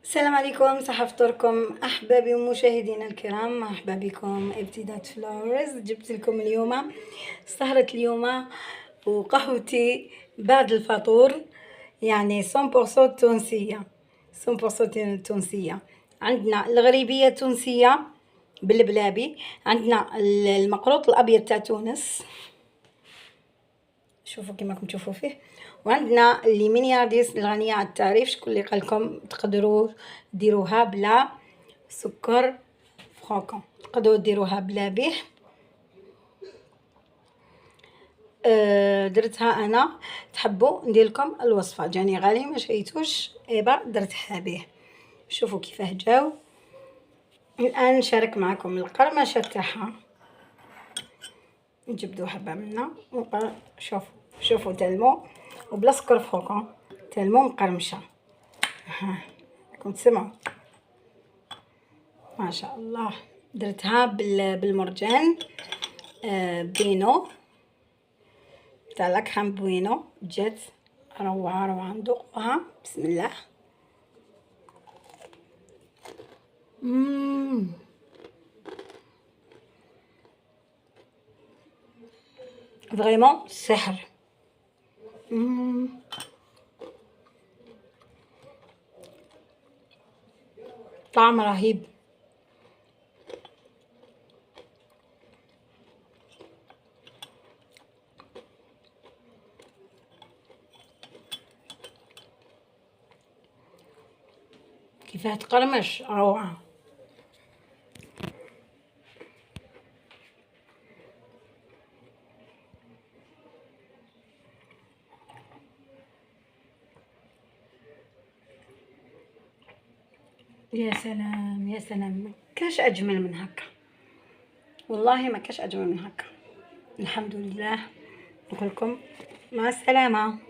السلام عليكم، صحة فطوركم أحبابي ومشاهدينا الكرام. مرحبا بكم ابتدات فلاورز. جبت لكم اليوم سهرة اليوم وقهوتي بعد الفطور، يعني 100% تونسية. 100% تونسية. عندنا الغريبية التونسية بالبلابي، عندنا المقروط الأبيض تاع تونس، شوفوا كما راكم تشوفوا فيه، وعندنا اللي مينيارديس الغنية على التعريف. شكون اللي قالكم تقدروا ديروها بلا سكر فرانكون، تقدروا ديروها بلا به. درتها انا، تحبوا ندير لكم الوصفه، جاني غالي ما شريتوش ايبا درتها به. شوفوا كيفاه جاو. الان نشارك معكم القرمشه تاعها. نجبدو حبه منا شوفوا تلمو وبلا سكر فرانكون، تلمو مقرمشه. ها راكم تسمعوا ما شاء الله. درتها بالمرجان بينو تاع لاكرام بوينو، جات روعه ندوقها. بسم الله. فريمون سحر. طعم رهيب. كيفاه تقرمش، روعه. يا سلام يا سلام، ما كاش اجمل من هكا، والله ما كاش اجمل من هكا. الحمد لله. نقول لكم مع السلامه.